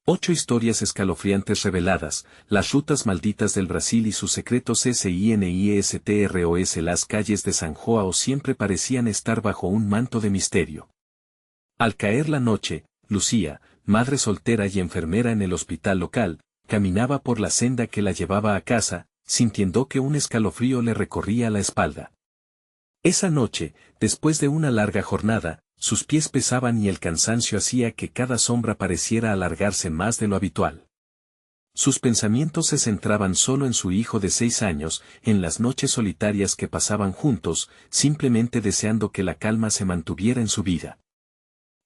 8 historias escalofriantes reveladas, las rutas malditas del Brasil y sus secretos SINIESTROS. Las calles de San João siempre parecían estar bajo un manto de misterio. Al caer la noche, Lucía, madre soltera y enfermera en el hospital local, caminaba por la senda que la llevaba a casa, sintiendo que un escalofrío le recorría la espalda. Esa noche, después de una larga jornada, sus pies pesaban y el cansancio hacía que cada sombra pareciera alargarse más de lo habitual. Sus pensamientos se centraban solo en su hijo de 6 años, en las noches solitarias que pasaban juntos, simplemente deseando que la calma se mantuviera en su vida.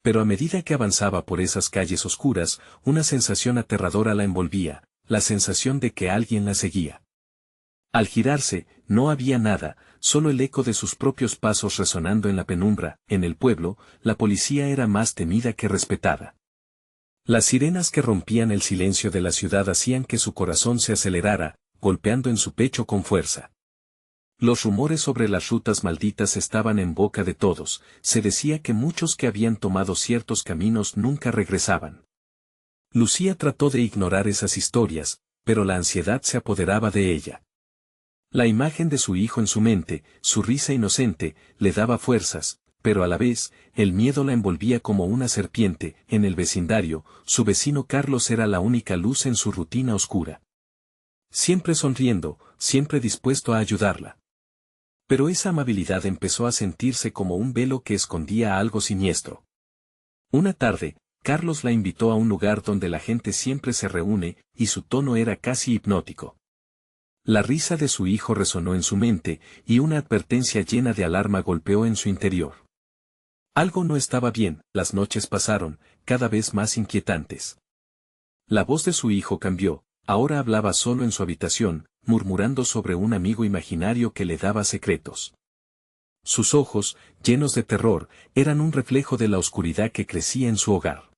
Pero a medida que avanzaba por esas calles oscuras, una sensación aterradora la envolvía, la sensación de que alguien la seguía. Al girarse, no había nada, solo el eco de sus propios pasos resonando en la penumbra. En el pueblo, la policía era más temida que respetada. Las sirenas que rompían el silencio de la ciudad hacían que su corazón se acelerara, golpeando en su pecho con fuerza. Los rumores sobre las rutas malditas estaban en boca de todos, se decía que muchos que habían tomado ciertos caminos nunca regresaban. Lucía trató de ignorar esas historias, pero la ansiedad se apoderaba de ella. La imagen de su hijo en su mente, su risa inocente, le daba fuerzas, pero a la vez, el miedo la envolvía como una serpiente. En el vecindario, su vecino Carlos era la única luz en su rutina oscura. Siempre sonriendo, siempre dispuesto a ayudarla. Pero esa amabilidad empezó a sentirse como un velo que escondía algo siniestro. Una tarde, Carlos la invitó a un lugar donde la gente siempre se reúne, y su tono era casi hipnótico. La risa de su hijo resonó en su mente, y una advertencia llena de alarma golpeó en su interior. Algo no estaba bien. Las noches pasaron, cada vez más inquietantes. La voz de su hijo cambió, ahora hablaba solo en su habitación, murmurando sobre un amigo imaginario que le daba secretos. Sus ojos, llenos de terror, eran un reflejo de la oscuridad que crecía en su hogar.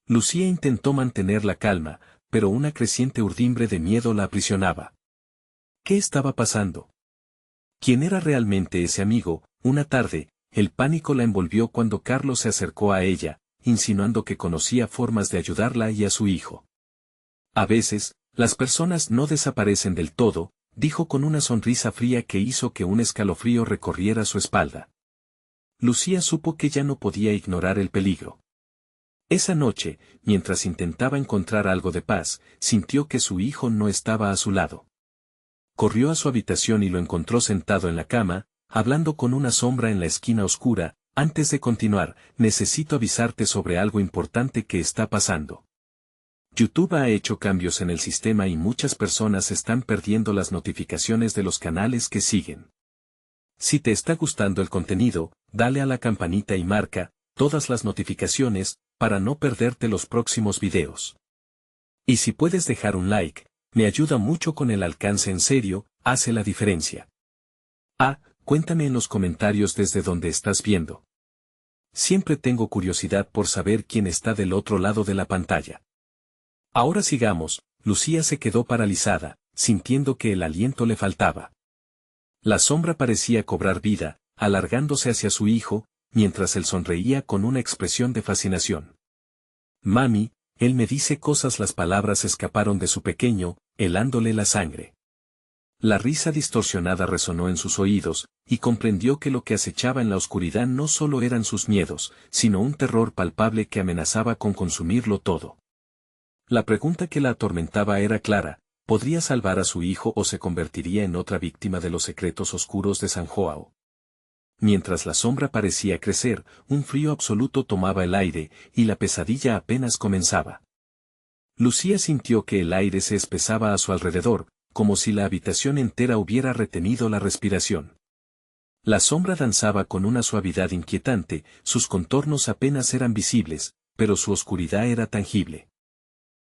Lucía intentó mantener la calma, pero una creciente urdimbre de miedo la aprisionaba. ¿Qué estaba pasando? ¿Quién era realmente ese amigo? Una tarde, el pánico la envolvió cuando Carlos se acercó a ella, insinuando que conocía formas de ayudarla y a su hijo. A veces, las personas no desaparecen del todo, dijo con una sonrisa fría que hizo que un escalofrío recorriera su espalda. Lucía supo que ya no podía ignorar el peligro. Esa noche, mientras intentaba encontrar algo de paz, sintió que su hijo no estaba a su lado. Corrió a su habitación y lo encontró sentado en la cama, hablando con una sombra en la esquina oscura. Antes de continuar, necesito avisarte sobre algo importante que está pasando. YouTube ha hecho cambios en el sistema y muchas personas están perdiendo las notificaciones de los canales que siguen. Si te está gustando el contenido, dale a la campanita y marca todas las notificaciones para no perderte los próximos videos. Y si puedes dejar un like, me ayuda mucho con el alcance. En serio, hace la diferencia. Cuéntame en los comentarios desde donde estás viendo. Siempre tengo curiosidad por saber quién está del otro lado de la pantalla. Ahora sigamos. Lucía se quedó paralizada, sintiendo que el aliento le faltaba. La sombra parecía cobrar vida, alargándose hacia su hijo, mientras él sonreía con una expresión de fascinación. Mami, él me dice cosas. Las palabras escaparon de su pequeño, helándole la sangre. La risa distorsionada resonó en sus oídos, y comprendió que lo que acechaba en la oscuridad no solo eran sus miedos, sino un terror palpable que amenazaba con consumirlo todo. La pregunta que la atormentaba era clara: ¿podría salvar a su hijo o se convertiría en otra víctima de los secretos oscuros de San João? Mientras la sombra parecía crecer, un frío absoluto tomaba el aire, y la pesadilla apenas comenzaba. Lucía sintió que el aire se espesaba a su alrededor, como si la habitación entera hubiera retenido la respiración. La sombra danzaba con una suavidad inquietante, sus contornos apenas eran visibles, pero su oscuridad era tangible.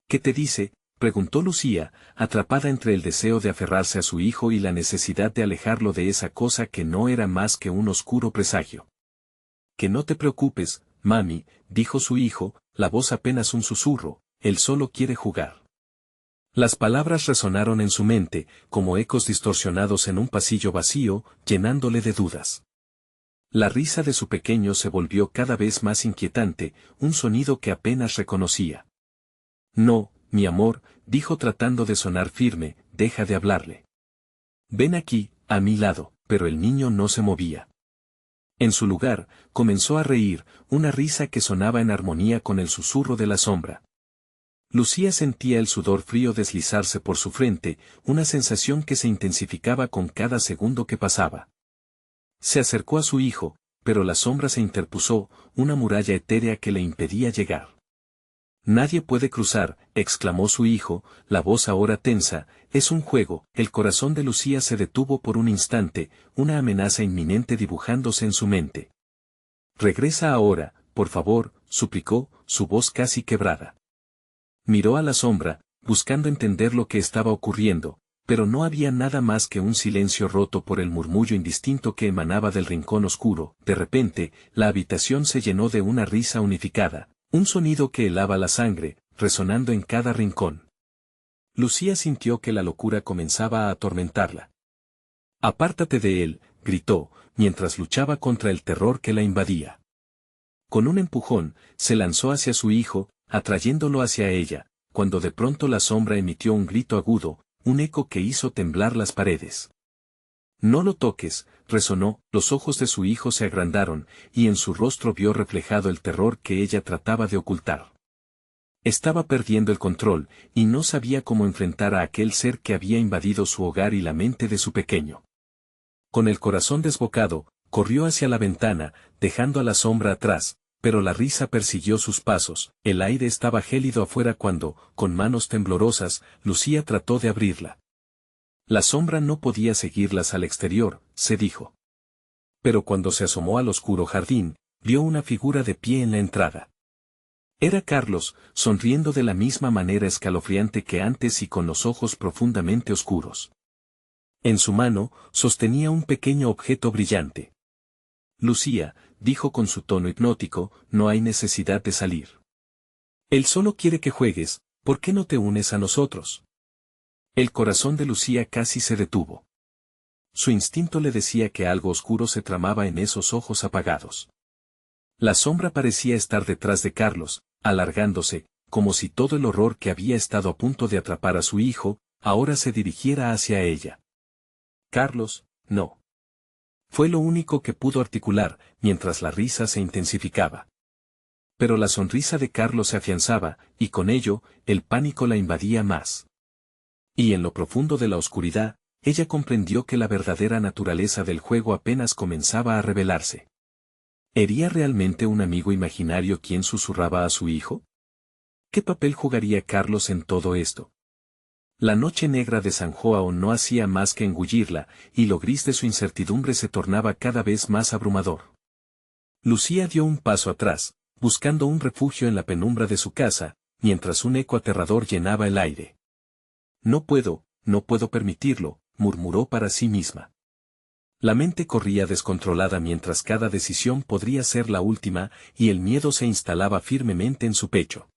¿Qué te dice?, preguntó Lucía, atrapada entre el deseo de aferrarse a su hijo y la necesidad de alejarlo de esa cosa que no era más que un oscuro presagio. Que no te preocupes, mami, dijo su hijo, la voz apenas un susurro, él solo quiere jugar. Las palabras resonaron en su mente, como ecos distorsionados en un pasillo vacío, llenándole de dudas. La risa de su pequeño se volvió cada vez más inquietante, un sonido que apenas reconocía. No, mi amor, dijo tratando de sonar firme, deja de hablarle. Ven aquí, a mi lado, pero el niño no se movía. En su lugar, comenzó a reír, una risa que sonaba en armonía con el susurro de la sombra. Lucía sentía el sudor frío deslizarse por su frente, una sensación que se intensificaba con cada segundo que pasaba. Se acercó a su hijo, pero la sombra se interpuso, una muralla etérea que le impedía llegar. Nadie puede cruzar, exclamó su hijo, la voz ahora tensa, es un juego. El corazón de Lucía se detuvo por un instante, una amenaza inminente dibujándose en su mente. Regresa ahora, por favor, suplicó, su voz casi quebrada. Miró a la sombra, buscando entender lo que estaba ocurriendo, pero no había nada más que un silencio roto por el murmullo indistinto que emanaba del rincón oscuro. De repente, la habitación se llenó de una risa unificada, un sonido que helaba la sangre, resonando en cada rincón. Lucía sintió que la locura comenzaba a atormentarla. «Apártate de él», gritó, mientras luchaba contra el terror que la invadía. Con un empujón, se lanzó hacia su hijo, atrayéndolo hacia ella, cuando de pronto la sombra emitió un grito agudo, un eco que hizo temblar las paredes. «No lo toques», resonó, los ojos de su hijo se agrandaron, y en su rostro vio reflejado el terror que ella trataba de ocultar. Estaba perdiendo el control, y no sabía cómo enfrentar a aquel ser que había invadido su hogar y la mente de su pequeño. Con el corazón desbocado, corrió hacia la ventana, dejando a la sombra atrás, pero la risa persiguió sus pasos. El aire estaba gélido afuera cuando, con manos temblorosas, Lucía trató de abrirla. La sombra no podía seguirlas al exterior, se dijo. Pero cuando se asomó al oscuro jardín, vio una figura de pie en la entrada. Era Carlos, sonriendo de la misma manera escalofriante que antes y con los ojos profundamente oscuros. En su mano, sostenía un pequeño objeto brillante. «Lucía», dijo con su tono hipnótico, «no hay necesidad de salir. Él solo quiere que juegues, ¿por qué no te unes a nosotros?». El corazón de Lucía casi se detuvo. Su instinto le decía que algo oscuro se tramaba en esos ojos apagados. La sombra parecía estar detrás de Carlos, alargándose, como si todo el horror que había estado a punto de atrapar a su hijo, ahora se dirigiera hacia ella. «Carlos, no». Fue lo único que pudo articular, mientras la risa se intensificaba. Pero la sonrisa de Carlos se afianzaba, y con ello, el pánico la invadía más. Y en lo profundo de la oscuridad, ella comprendió que la verdadera naturaleza del juego apenas comenzaba a revelarse. ¿Ería realmente un amigo imaginario quien susurraba a su hijo? ¿Qué papel jugaría Carlos en todo esto? La noche negra de San João no hacía más que engullirla, y lo gris de su incertidumbre se tornaba cada vez más abrumador. Lucía dio un paso atrás, buscando un refugio en la penumbra de su casa, mientras un eco aterrador llenaba el aire. «No puedo permitirlo», murmuró para sí misma. La mente corría descontrolada mientras cada decisión podría ser la última, y el miedo se instalaba firmemente en su pecho.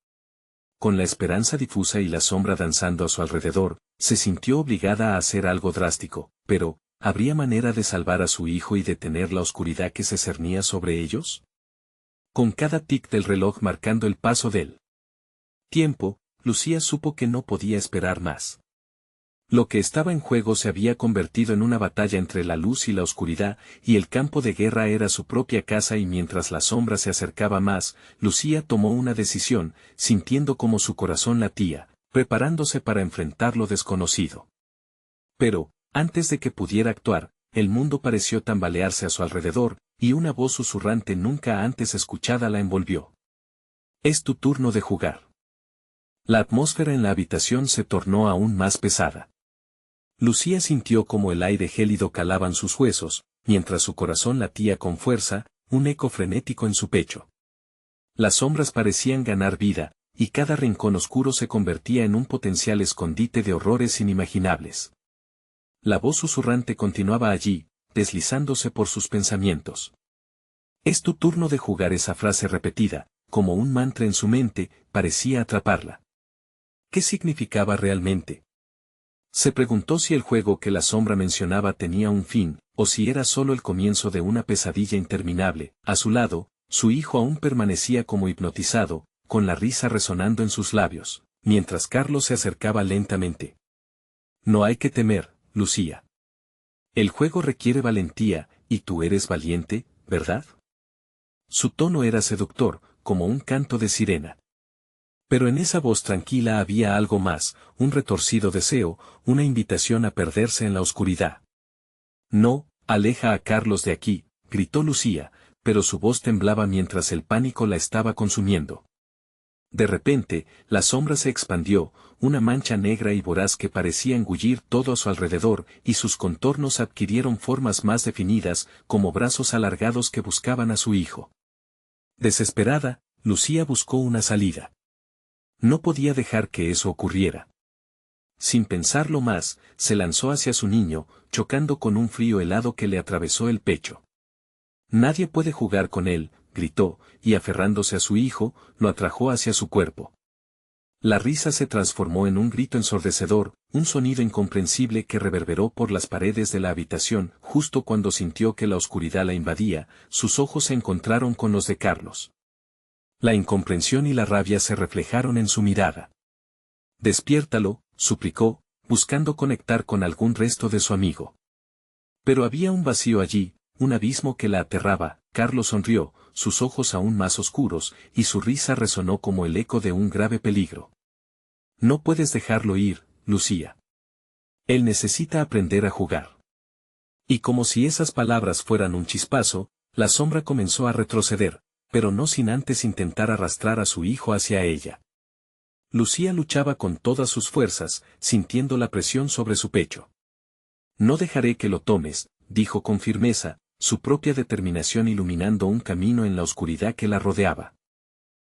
Con la esperanza difusa y la sombra danzando a su alrededor, se sintió obligada a hacer algo drástico, pero, ¿habría manera de salvar a su hijo y detener la oscuridad que se cernía sobre ellos? Con cada tic del reloj marcando el paso del tiempo, Lucía supo que no podía esperar más. Lo que estaba en juego se había convertido en una batalla entre la luz y la oscuridad, y el campo de guerra era su propia casa, y mientras la sombra se acercaba más, Lucía tomó una decisión, sintiendo como su corazón latía, preparándose para enfrentar lo desconocido. Pero, antes de que pudiera actuar, el mundo pareció tambalearse a su alrededor, y una voz susurrante nunca antes escuchada la envolvió. «Es tu turno de jugar». La atmósfera en la habitación se tornó aún más pesada. Lucía sintió como el aire gélido calaban sus huesos, mientras su corazón latía con fuerza, un eco frenético en su pecho. Las sombras parecían ganar vida, y cada rincón oscuro se convertía en un potencial escondite de horrores inimaginables. La voz susurrante continuaba allí, deslizándose por sus pensamientos. «Es tu turno de jugar». Esa frase repetida, como un mantra en su mente, parecía atraparla. ¿Qué significaba realmente? Se preguntó si el juego que la sombra mencionaba tenía un fin, o si era solo el comienzo de una pesadilla interminable. A su lado, su hijo aún permanecía como hipnotizado, con la risa resonando en sus labios. mientras Carlos se acercaba lentamente. No hay que temer, Lucía. El juego requiere valentía, y tú eres valiente, ¿verdad? Su tono era seductor, como un canto de sirena. Pero en esa voz tranquila había algo más, un retorcido deseo, una invitación a perderse en la oscuridad. No, aleja a Carlos de aquí, gritó Lucía, pero su voz temblaba mientras el pánico la estaba consumiendo. De repente, la sombra se expandió, una mancha negra y voraz que parecía engullir todo a su alrededor, y sus contornos adquirieron formas más definidas, como brazos alargados que buscaban a su hijo. Desesperada, Lucía buscó una salida. No podía dejar que eso ocurriera. Sin pensarlo más, se lanzó hacia su niño, chocando con un frío helado que le atravesó el pecho. Nadie puede jugar con él, gritó, y aferrándose a su hijo, lo atrajo hacia su cuerpo. La risa se transformó en un grito ensordecedor, un sonido incomprensible que reverberó por las paredes de la habitación. Justo cuando sintió que la oscuridad la invadía, sus ojos se encontraron con los de Carlos. La incomprensión y la rabia se reflejaron en su mirada. Despiértalo, suplicó, buscando conectar con algún resto de su amigo. Pero había un vacío allí, un abismo que la aterraba. Carlos sonrió, sus ojos aún más oscuros, y su risa resonó como el eco de un grave peligro. No puedes dejarlo ir, Lucía. Él necesita aprender a jugar. Y como si esas palabras fueran un chispazo, la sombra comenzó a retroceder, pero no sin antes intentar arrastrar a su hijo hacia ella. Lucía luchaba con todas sus fuerzas, sintiendo la presión sobre su pecho. No dejaré que lo tomes, dijo con firmeza, su propia determinación iluminando un camino en la oscuridad que la rodeaba.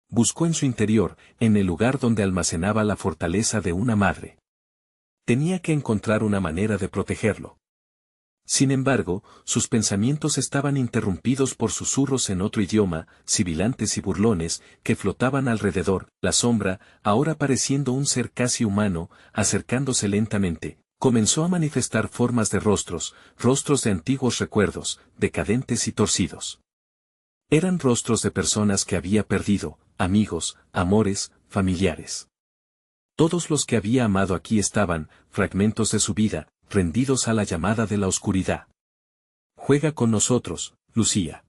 Buscó en su interior, en el lugar donde almacenaba la fortaleza de una madre. Tenía que encontrar una manera de protegerlo. Sin embargo, sus pensamientos estaban interrumpidos por susurros en otro idioma, sibilantes y burlones, que flotaban alrededor. La sombra, ahora pareciendo un ser casi humano, acercándose lentamente, comenzó a manifestar formas de rostros de antiguos recuerdos, decadentes y torcidos. Eran rostros de personas que había perdido, amigos, amores, familiares. Todos los que había amado aquí estaban, fragmentos de su vida, rendidos a la llamada de la oscuridad. Juega con nosotros, Lucía.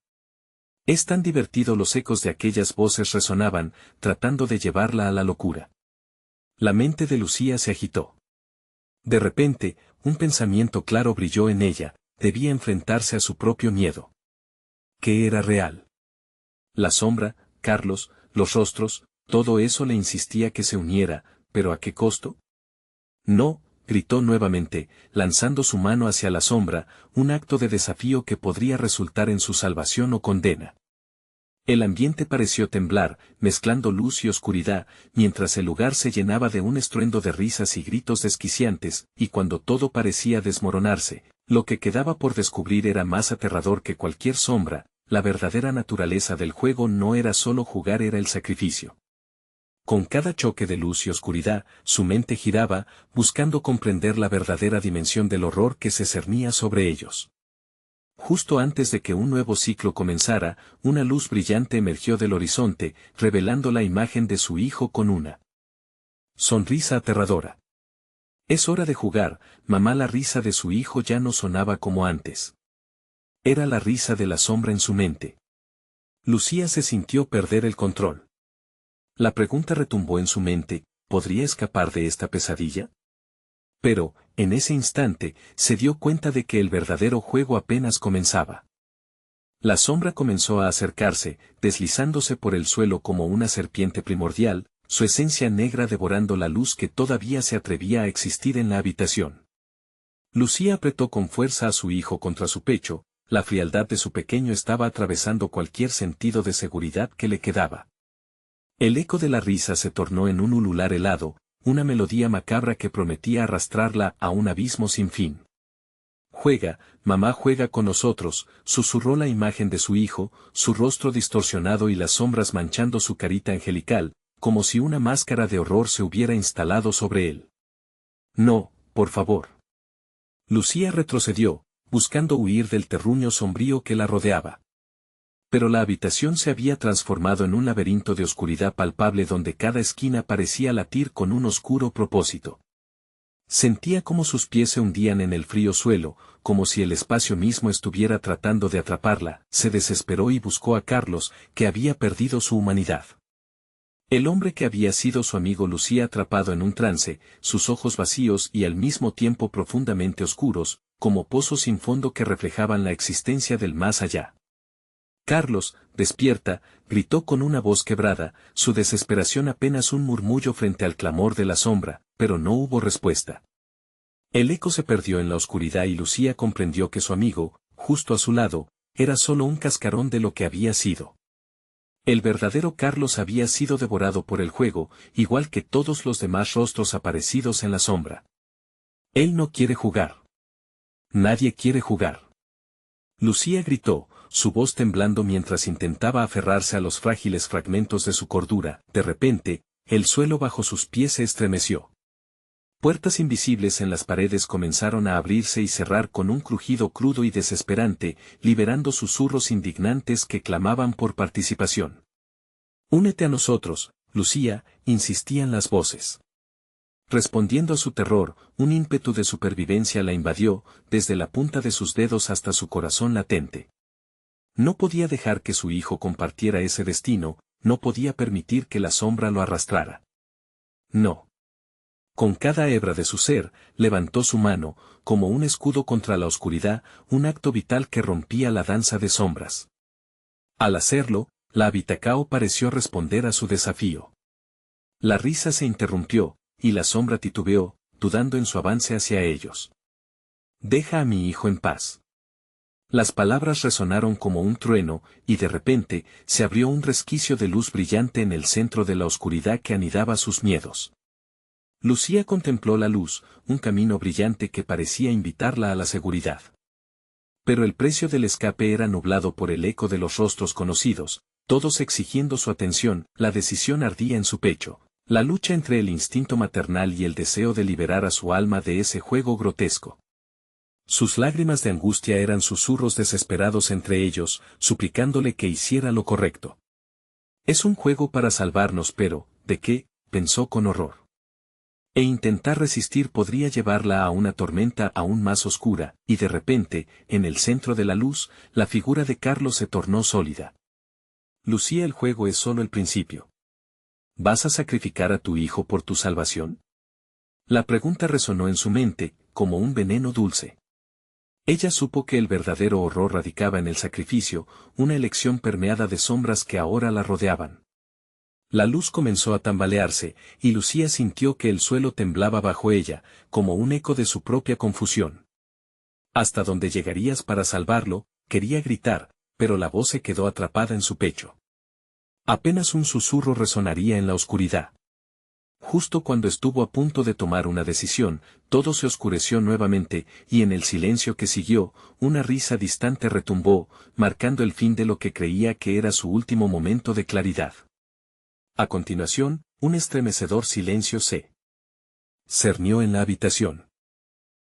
Es tan divertido. Los ecos de aquellas voces resonaban, tratando de llevarla a la locura. La mente de Lucía se agitó. De repente, un pensamiento claro brilló en ella, debía enfrentarse a su propio miedo. ¿Qué era real? La sombra, Carlos, los rostros, todo eso le insistía que se uniera, pero ¿a qué costo? No, gritó nuevamente, lanzando su mano hacia la sombra, un acto de desafío que podría resultar en su salvación o condena. El ambiente pareció temblar, mezclando luz y oscuridad, mientras el lugar se llenaba de un estruendo de risas y gritos desquiciantes, y cuando todo parecía desmoronarse, lo que quedaba por descubrir era más aterrador que cualquier sombra. La verdadera naturaleza del juego no era solo jugar, era el sacrificio. Con cada choque de luz y oscuridad, su mente giraba, buscando comprender la verdadera dimensión del horror que se cernía sobre ellos. Justo antes de que un nuevo ciclo comenzara, una luz brillante emergió del horizonte, revelando la imagen de su hijo con una sonrisa aterradora. Es hora de jugar, mamá. La risa de su hijo ya no sonaba como antes. Era la risa de la sombra en su mente. Lucía se sintió perder el control. La pregunta retumbó en su mente, ¿podría escapar de esta pesadilla? Pero, en ese instante, se dio cuenta de que el verdadero juego apenas comenzaba. La sombra comenzó a acercarse, deslizándose por el suelo como una serpiente primordial, su esencia negra devorando la luz que todavía se atrevía a existir en la habitación. Lucía apretó con fuerza a su hijo contra su pecho, la frialdad de su pequeño estaba atravesando cualquier sentido de seguridad que le quedaba. El eco de la risa se tornó en un ulular helado, una melodía macabra que prometía arrastrarla a un abismo sin fin. Juega, mamá, juega con nosotros, susurró la imagen de su hijo, su rostro distorsionado y las sombras manchando su carita angelical, como si una máscara de horror se hubiera instalado sobre él. No, por favor. Lucía retrocedió, buscando huir del terruño sombrío que la rodeaba. Pero la habitación se había transformado en un laberinto de oscuridad palpable donde cada esquina parecía latir con un oscuro propósito. Sentía como sus pies se hundían en el frío suelo, como si el espacio mismo estuviera tratando de atraparla. Se desesperó y buscó a Carlos, que había perdido su humanidad. El hombre que había sido su amigo lucía atrapado en un trance, sus ojos vacíos y al mismo tiempo profundamente oscuros, como pozos sin fondo que reflejaban la existencia del más allá. Carlos, despierta, gritó con una voz quebrada, su desesperación apenas un murmullo frente al clamor de la sombra, pero no hubo respuesta. El eco se perdió en la oscuridad y Lucía comprendió que su amigo, justo a su lado, era solo un cascarón de lo que había sido. El verdadero Carlos había sido devorado por el juego, igual que todos los demás rostros aparecidos en la sombra. Él no quiere jugar. Nadie quiere jugar. Lucía gritó, su voz temblando mientras intentaba aferrarse a los frágiles fragmentos de su cordura. De repente, el suelo bajo sus pies se estremeció. Puertas invisibles en las paredes comenzaron a abrirse y cerrar con un crujido crudo y desesperante, liberando susurros indignantes que clamaban por participación. «Únete a nosotros, Lucía», insistían las voces. Respondiendo a su terror, un ímpetu de supervivencia la invadió, desde la punta de sus dedos hasta su corazón latente. No podía dejar que su hijo compartiera ese destino, no podía permitir que la sombra lo arrastrara. No. Con cada hebra de su ser, levantó su mano, como un escudo contra la oscuridad, un acto vital que rompía la danza de sombras. Al hacerlo, la Habitacao pareció responder a su desafío. La risa se interrumpió, y la sombra titubeó, dudando en su avance hacia ellos. «Deja a mi hijo en paz». Las palabras resonaron como un trueno, y de repente, se abrió un resquicio de luz brillante en el centro de la oscuridad que anidaba sus miedos. Lucía contempló la luz, un camino brillante que parecía invitarla a la seguridad. Pero el precio del escape era nublado por el eco de los rostros conocidos, todos exigiendo su atención. La decisión ardía en su pecho, la lucha entre el instinto maternal y el deseo de liberar a su alma de ese juego grotesco. Sus lágrimas de angustia eran susurros desesperados entre ellos, suplicándole que hiciera lo correcto. «Es un juego para salvarnos, pero, ¿de qué?», pensó con horror. E intentar resistir podría llevarla a una tormenta aún más oscura, y de repente, en el centro de la luz, la figura de Carlos se tornó sólida. «Lucía, el juego es solo el principio. ¿Vas a sacrificar a tu hijo por tu salvación?». La pregunta resonó en su mente, como un veneno dulce. Ella supo que el verdadero horror radicaba en el sacrificio, una elección permeada de sombras que ahora la rodeaban. La luz comenzó a tambalearse, y Lucía sintió que el suelo temblaba bajo ella, como un eco de su propia confusión. «¿Hasta dónde llegarías para salvarlo?», quería gritar, pero la voz se quedó atrapada en su pecho. Apenas un susurro resonaría en la oscuridad. Justo cuando estuvo a punto de tomar una decisión, todo se oscureció nuevamente, y en el silencio que siguió, una risa distante retumbó, marcando el fin de lo que creía que era su último momento de claridad. A continuación, un estremecedor silencio se cernió en la habitación.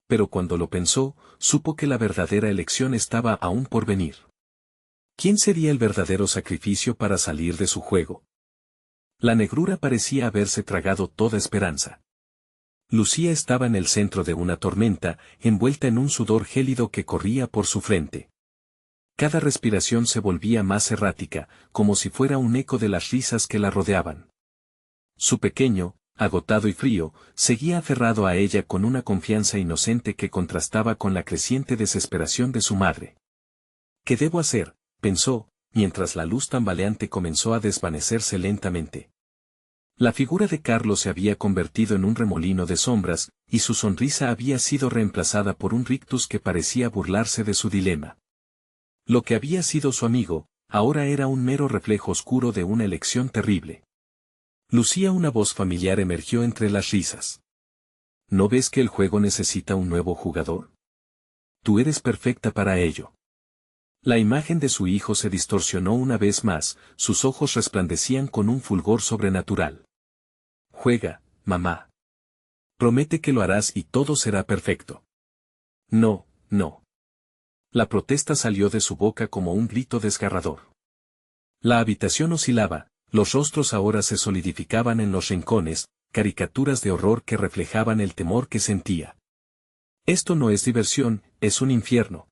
Pero cuando lo pensó, supo que la verdadera elección estaba aún por venir. ¿Quién sería el verdadero sacrificio para salir de su juego? La negrura parecía haberse tragado toda esperanza. Lucía estaba en el centro de una tormenta, envuelta en un sudor gélido que corría por su frente. Cada respiración se volvía más errática, como si fuera un eco de las risas que la rodeaban. Su pequeño, agotado y frío, seguía aferrado a ella con una confianza inocente que contrastaba con la creciente desesperación de su madre. «¿Qué debo hacer?», pensó, mientras la luz tambaleante comenzó a desvanecerse lentamente. La figura de Carlos se había convertido en un remolino de sombras, y su sonrisa había sido reemplazada por un rictus que parecía burlarse de su dilema. Lo que había sido su amigo, ahora era un mero reflejo oscuro de una elección terrible. Lucía, una voz familiar emergió entre las risas. «¿No ves que el juego necesita un nuevo jugador? Tú eres perfecta para ello». La imagen de su hijo se distorsionó una vez más, sus ojos resplandecían con un fulgor sobrenatural. «Juega, mamá. Promete que lo harás y todo será perfecto». «No, no». La protesta salió de su boca como un grito desgarrador. La habitación oscilaba, los rostros ahora se solidificaban en los rincones, caricaturas de horror que reflejaban el temor que sentía. Esto no es diversión, es un infierno.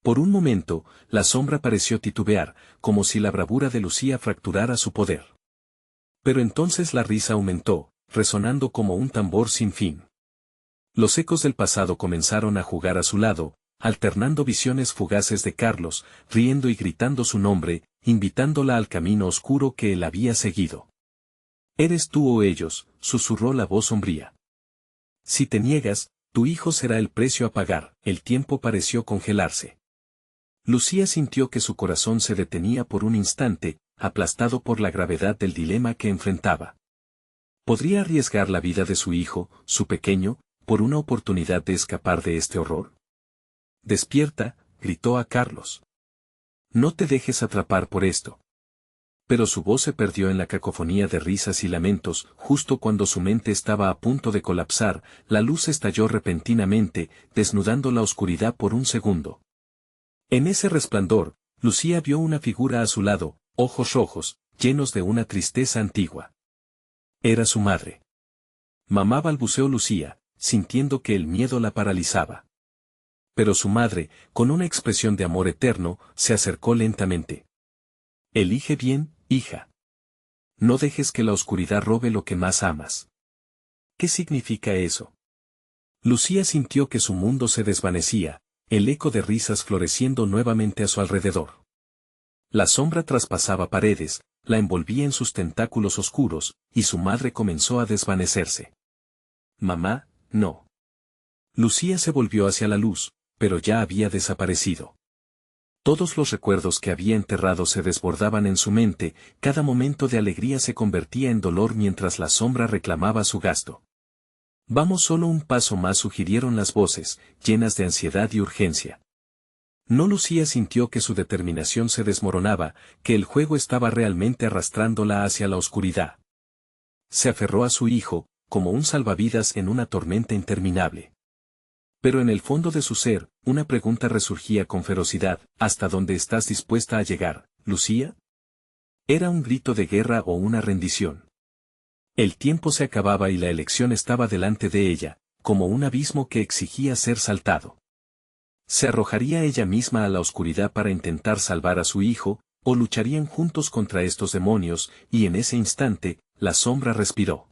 Por un momento, la sombra pareció titubear, como si la bravura de Lucía fracturara su poder. Pero entonces la risa aumentó, resonando como un tambor sin fin. Los ecos del pasado comenzaron a jugar a su lado, alternando visiones fugaces de Carlos, riendo y gritando su nombre, invitándola al camino oscuro que él había seguido. «¿Eres tú o ellos?», susurró la voz sombría. «Si te niegas, tu hijo será el precio a pagar». El tiempo pareció congelarse. Lucía sintió que su corazón se detenía por un instante, aplastado por la gravedad del dilema que enfrentaba. ¿Podría arriesgar la vida de su hijo, su pequeño, por una oportunidad de escapar de este horror? «Despierta», gritó a Carlos. «No te dejes atrapar por esto». Pero su voz se perdió en la cacofonía de risas y lamentos. Justo cuando su mente estaba a punto de colapsar, la luz estalló repentinamente, desnudando la oscuridad por un segundo. En ese resplandor, Lucía vio una figura a su lado, ojos rojos, llenos de una tristeza antigua. Era su madre. «Mamá», balbuceó Lucía, sintiendo que el miedo la paralizaba. Pero su madre, con una expresión de amor eterno, se acercó lentamente. «Elige bien, hija. No dejes que la oscuridad robe lo que más amas». «¿Qué significa eso?». Lucía sintió que su mundo se desvanecía, el eco de risas floreciendo nuevamente a su alrededor. La sombra traspasaba paredes, la envolvía en sus tentáculos oscuros, y su madre comenzó a desvanecerse. «Mamá, no». Lucía se volvió hacia la luz, pero ya había desaparecido. Todos los recuerdos que había enterrado se desbordaban en su mente, cada momento de alegría se convertía en dolor mientras la sombra reclamaba su gasto. «Vamos solo un paso más», sugirieron las voces, llenas de ansiedad y urgencia. No, Lucía sintió que su determinación se desmoronaba, que el juego estaba realmente arrastrándola hacia la oscuridad. Se aferró a su hijo, como un salvavidas en una tormenta interminable. Pero en el fondo de su ser, una pregunta resurgía con ferocidad: ¿hasta dónde estás dispuesta a llegar, Lucía? ¿Era un grito de guerra o una rendición? El tiempo se acababa y la elección estaba delante de ella, como un abismo que exigía ser saltado. ¿Se arrojaría ella misma a la oscuridad para intentar salvar a su hijo, o lucharían juntos contra estos demonios? Y en ese instante, la sombra respiró.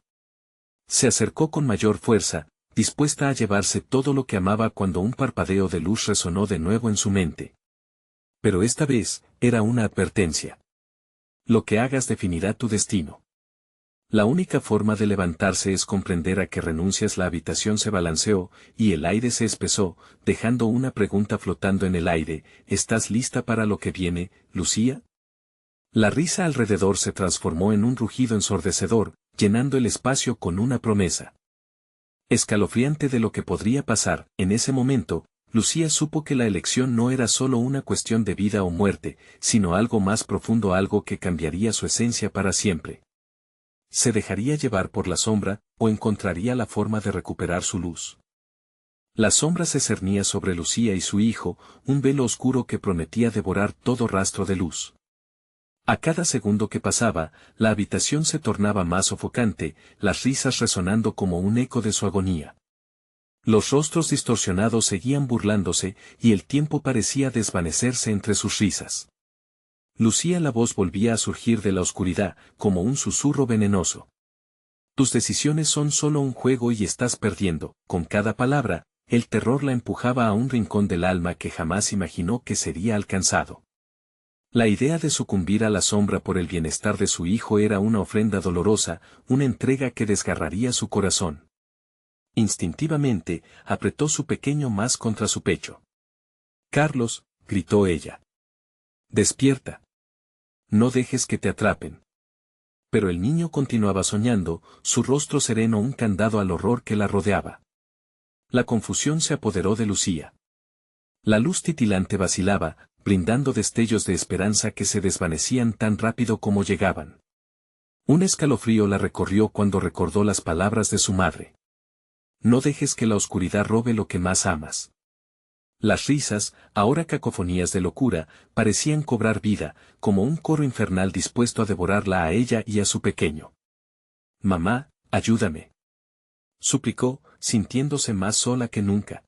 Se acercó con mayor fuerza, dispuesta a llevarse todo lo que amaba, cuando un parpadeo de luz resonó de nuevo en su mente. Pero esta vez, era una advertencia. «Lo que hagas definirá tu destino. La única forma de levantarse es comprender a qué renuncias». La habitación se balanceó, y el aire se espesó, dejando una pregunta flotando en el aire: «¿Estás lista para lo que viene, Lucía?». La risa alrededor se transformó en un rugido ensordecedor, llenando el espacio con una promesa escalofriante de lo que podría pasar. En ese momento, Lucía supo que la elección no era solo una cuestión de vida o muerte, sino algo más profundo, algo que cambiaría su esencia para siempre. ¿Se dejaría llevar por la sombra, o encontraría la forma de recuperar su luz? La sombra se cernía sobre Lucía y su hijo, un velo oscuro que prometía devorar todo rastro de luz. A cada segundo que pasaba, la habitación se tornaba más sofocante, las risas resonando como un eco de su agonía. Los rostros distorsionados seguían burlándose, y el tiempo parecía desvanecerse entre sus risas. Lucía, la voz volvía a surgir de la oscuridad, como un susurro venenoso. «Tus decisiones son solo un juego y estás perdiendo». Con cada palabra, el terror la empujaba a un rincón del alma que jamás imaginó que sería alcanzado. La idea de sucumbir a la sombra por el bienestar de su hijo era una ofrenda dolorosa, una entrega que desgarraría su corazón. Instintivamente, apretó su pequeño más contra su pecho. «Carlos», gritó ella. «Despierta. No dejes que te atrapen». Pero el niño continuaba soñando, su rostro sereno un candado al horror que la rodeaba. La confusión se apoderó de Lucía. La luz titilante vacilaba, brindando destellos de esperanza que se desvanecían tan rápido como llegaban. Un escalofrío la recorrió cuando recordó las palabras de su madre. «No dejes que la oscuridad robe lo que más amas». Las risas, ahora cacofonías de locura, parecían cobrar vida, como un coro infernal dispuesto a devorarla a ella y a su pequeño. «Mamá, ayúdame», suplicó, sintiéndose más sola que nunca.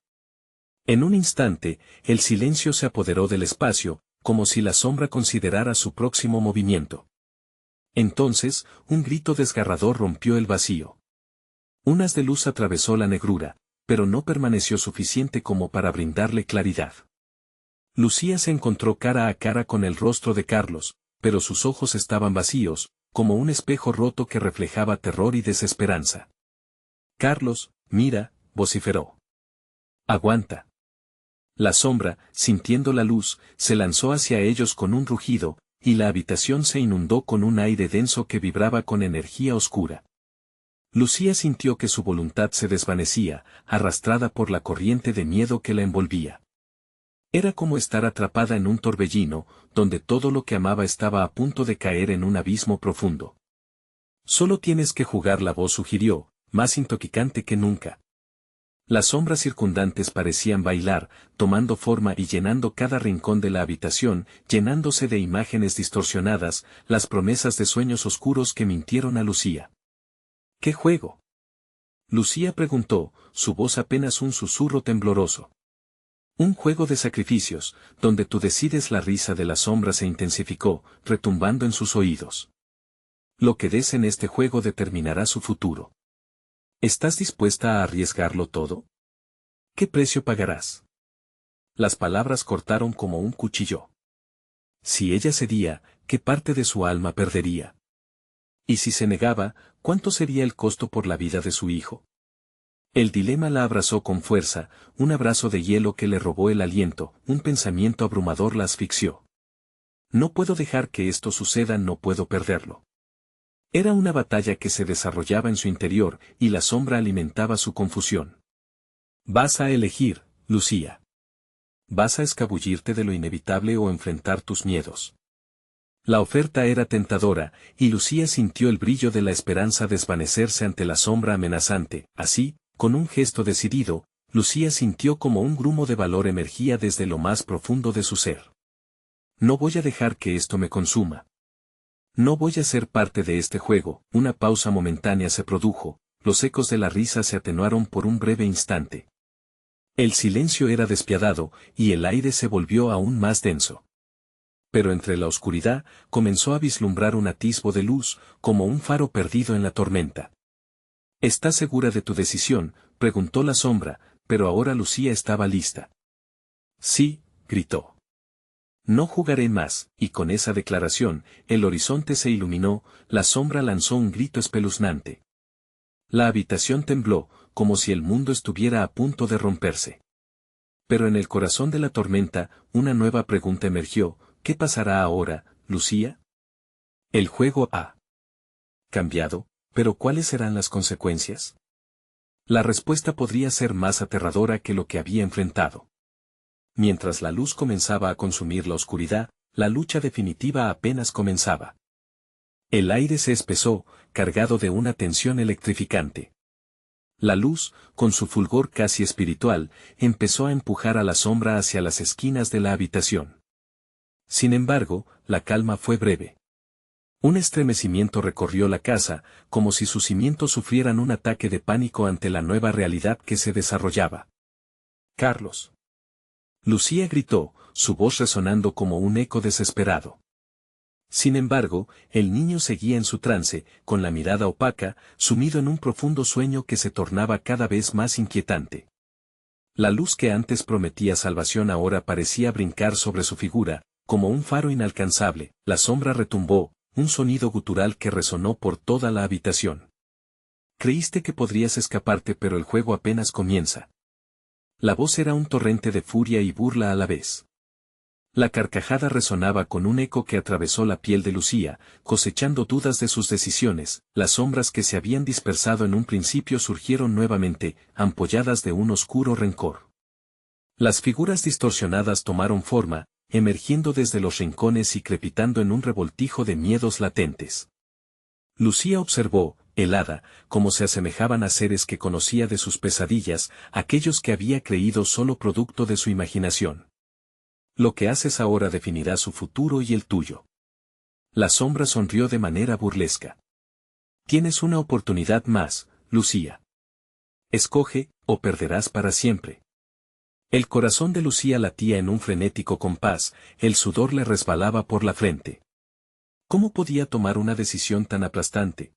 En un instante, el silencio se apoderó del espacio, como si la sombra considerara su próximo movimiento. Entonces, un grito desgarrador rompió el vacío. Un haz de luz atravesó la negrura, pero no permaneció suficiente como para brindarle claridad. Lucía se encontró cara a cara con el rostro de Carlos, pero sus ojos estaban vacíos, como un espejo roto que reflejaba terror y desesperanza. «Carlos, mira», vociferó. «Aguanta». La sombra, sintiendo la luz, se lanzó hacia ellos con un rugido, y la habitación se inundó con un aire denso que vibraba con energía oscura. Lucía sintió que su voluntad se desvanecía, arrastrada por la corriente de miedo que la envolvía. Era como estar atrapada en un torbellino, donde todo lo que amaba estaba a punto de caer en un abismo profundo. «Solo tienes que jugar», la voz sugirió, más intoxicante que nunca. Las sombras circundantes parecían bailar, tomando forma y llenando cada rincón de la habitación, llenándose de imágenes distorsionadas, las promesas de sueños oscuros que mintieron a Lucía. «¿Qué juego?», Lucía preguntó, su voz apenas un susurro tembloroso. «Un juego de sacrificios, donde tú decides». La risa de la sombra se intensificó, retumbando en sus oídos. «Lo que des en este juego determinará su futuro. ¿Estás dispuesta a arriesgarlo todo? ¿Qué precio pagarás?». Las palabras cortaron como un cuchillo. Si ella cedía, ¿qué parte de su alma perdería? Y si se negaba, ¿cuánto sería el costo por la vida de su hijo? El dilema la abrazó con fuerza, un abrazo de hielo que le robó el aliento, un pensamiento abrumador la asfixió. «No puedo dejar que esto suceda, no puedo perderlo». Era una batalla que se desarrollaba en su interior, y la sombra alimentaba su confusión. «Vas a elegir, Lucía. Vas a escabullirte de lo inevitable o enfrentar tus miedos». La oferta era tentadora, y Lucía sintió el brillo de la esperanza desvanecerse ante la sombra amenazante. Así, con un gesto decidido, Lucía sintió como un grumo de valor emergía desde lo más profundo de su ser. «No voy a dejar que esto me consuma. No voy a ser parte de este juego». Una pausa momentánea se produjo, los ecos de la risa se atenuaron por un breve instante. El silencio era despiadado, y el aire se volvió aún más denso. Pero entre la oscuridad, comenzó a vislumbrar un atisbo de luz, como un faro perdido en la tormenta. «¿Estás segura de tu decisión?», preguntó la sombra, pero ahora Lucía estaba lista. «Sí», gritó. «No jugaré más», y con esa declaración, el horizonte se iluminó, la sombra lanzó un grito espeluznante. La habitación tembló, como si el mundo estuviera a punto de romperse. Pero en el corazón de la tormenta, una nueva pregunta emergió: «¿Qué pasará ahora, Lucía?». El juego ha cambiado, pero ¿cuáles serán las consecuencias? La respuesta podría ser más aterradora que lo que había enfrentado. Mientras la luz comenzaba a consumir la oscuridad, la lucha definitiva apenas comenzaba. El aire se espesó, cargado de una tensión electrificante. La luz, con su fulgor casi espiritual, empezó a empujar a la sombra hacia las esquinas de la habitación. Sin embargo, la calma fue breve. Un estremecimiento recorrió la casa, como si sus cimientos sufrieran un ataque de pánico ante la nueva realidad que se desarrollaba. «Carlos». Lucía gritó, su voz resonando como un eco desesperado. Sin embargo, el niño seguía en su trance, con la mirada opaca, sumido en un profundo sueño que se tornaba cada vez más inquietante. La luz que antes prometía salvación ahora parecía brincar sobre su figura, como un faro inalcanzable. La sombra retumbó, un sonido gutural que resonó por toda la habitación. «Creíste que podrías escaparte, pero el juego apenas comienza». La voz era un torrente de furia y burla a la vez. La carcajada resonaba con un eco que atravesó la piel de Lucía, cosechando dudas de sus decisiones. Las sombras que se habían dispersado en un principio surgieron nuevamente, ampolladas de un oscuro rencor. Las figuras distorsionadas tomaron forma, emergiendo desde los rincones y crepitando en un revoltijo de miedos latentes. Lucía observó, helada, como se asemejaban a seres que conocía de sus pesadillas, aquellos que había creído solo producto de su imaginación. Lo que haces ahora definirá su futuro y el tuyo. La sombra sonrió de manera burlesca. Tienes una oportunidad más, Lucía. Escoge, o perderás para siempre. El corazón de Lucía latía en un frenético compás, el sudor le resbalaba por la frente. ¿Cómo podía tomar una decisión tan aplastante?